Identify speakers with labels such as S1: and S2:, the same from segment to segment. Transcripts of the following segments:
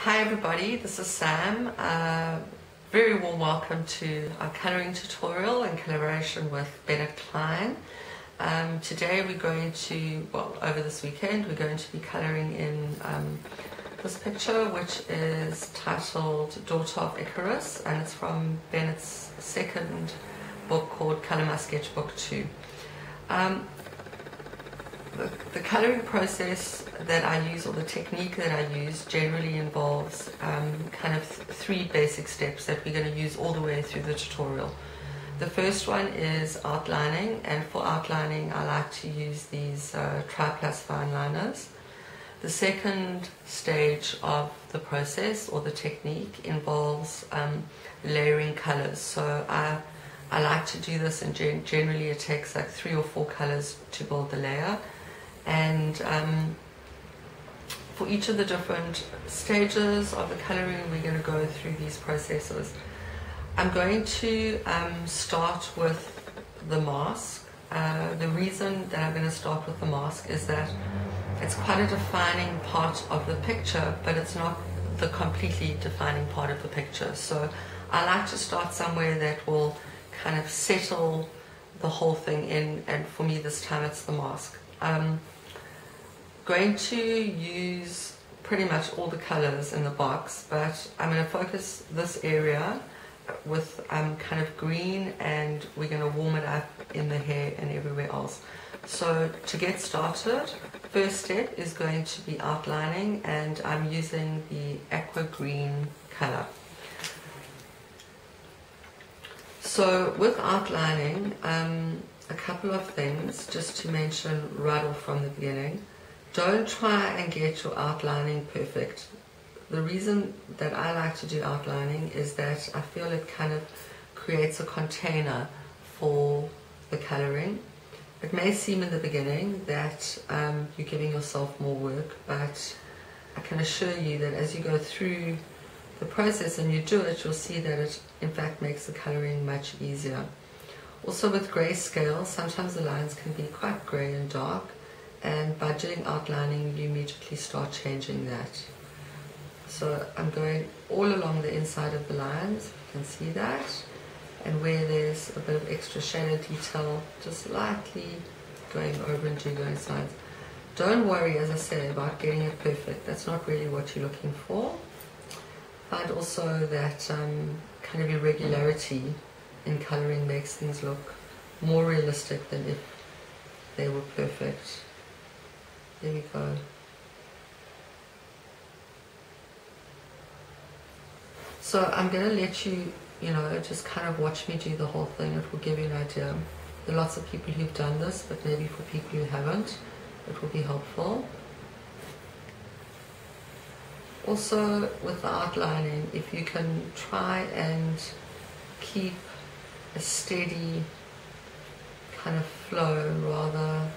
S1: Hi everybody, this is Sam. Very warm welcome to our colouring tutorial in collaboration with Bennett, Klein. Today we're going to, over this weekend, we're going to be colouring in this picture, which is titled Daughter of Icarus, and it's from Bennett's second book called Colour My Sketchbook 2. The colouring process that I use, or the technique that I use, generally involves kind of three basic steps that we're going to use all the way through the tutorial. The first one is outlining, and for outlining I like to use these Tri-Plus fine liners. The second stage of the process, or the technique, involves layering colours. So I like to do this, and generally it takes like 3 or 4 colours to build the layer. And for each of the different stages of the colouring, we're going to go through these processes. I'm going to start with the mask. The reason that I'm going to start with the mask is that it's quite a defining part of the picture, but it's not the completely defining part of the picture. So I like to start somewhere that will kind of settle the whole thing in, and for me this time it's the mask. Going to use pretty much all the colors in the box, but I'm going to focus this area with kind of green, and we're going to warm it up in the hair and everywhere else. So to get started, first step is going to be outlining, and I'm using the aqua green color. So with outlining, a couple of things just to mention right off from the beginning. Don't try and get your outlining perfect. The reason that I like to do outlining is that I feel it kind of creates a container for the colouring. It may seem in the beginning that you're giving yourself more work, but I can assure you that as you go through the process and you do it, you'll see that it in fact makes the colouring much easier. Also with grayscale, sometimes the lines can be quite grey and dark, and by doing outlining you immediately start changing that. So I'm going all along the inside of the lines, you can see that, and where there's a bit of extra shadow detail, just lightly going over and doing those lines. Don't worry, as I say, about getting it perfect. That's not really what you're looking for. Find also that kind of irregularity in colouring makes things look more realistic than if they were perfect. There we go. So I'm going to let you, just kind of watch me do the whole thing. It will give you an idea. There are lots of people who've done this, but maybe for people who haven't, it will be helpful. Also, with the outlining, if you can try and keep a steady kind of flow, rather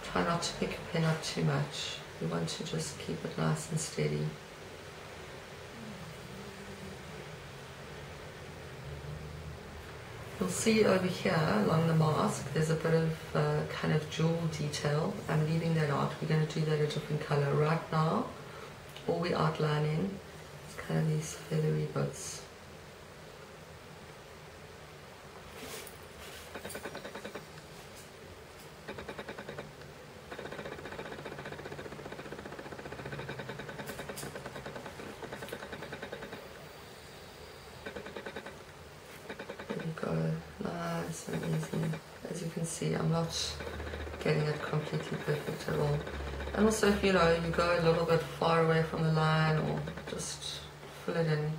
S1: try not to pick your pen up too much. You want to just keep it nice and steady. You'll see over here along the mask there's a bit of kind of jewel detail. I'm leaving that out. We're going to do that a different color. Right now, all we're outlining is kind of these feathery bits. Nice and easy. As you can see, I'm not getting it completely perfect at all. And also, if you go a little bit far away from the line, or just fill it in,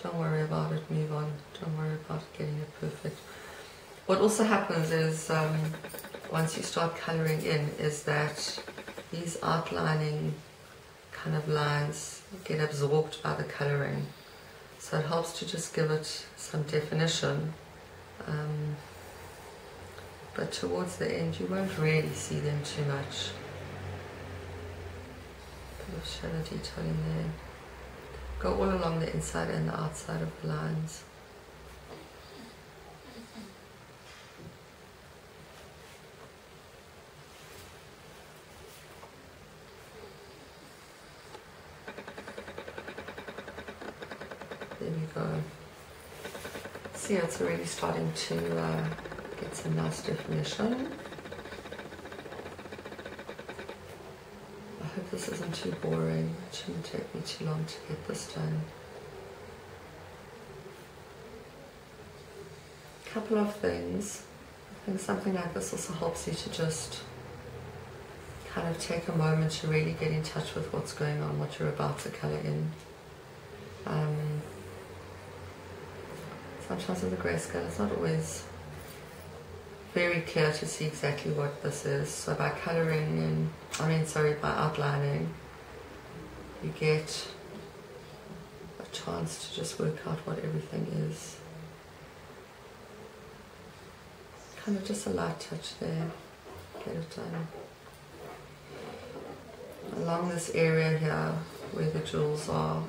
S1: don't worry about it, move on. Don't worry about getting it perfect. What also happens is, once you start colouring in, is that these outlining kind of lines get absorbed by the colouring. So it helps to just give it some definition. But towards the end you won't really see them too much. A bit of shadow detail in there. Go all along the inside and the outside of the lines. There we go. See, it's already starting to get some nice definition. I hope this isn't too boring. It shouldn't take me too long to get this done. A couple of things. I think something like this also helps you to just kind of take a moment to really get in touch with what's going on, what you're about to colour in. Sometimes with the grayscale it's not always very clear to see exactly what this is. So by colouring by outlining, you get a chance to just work out what everything is. Kind of just a light touch there, get it done. Along this area here where the jewels are,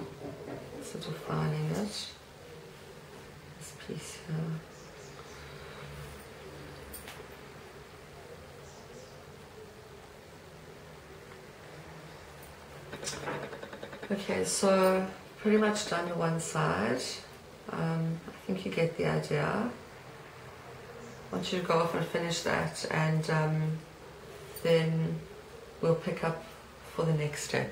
S1: sort of defining it. This piece here. Okay, so pretty much done the one side. I think you get the idea. I want you to go off and finish that, and then we'll pick up for the next step.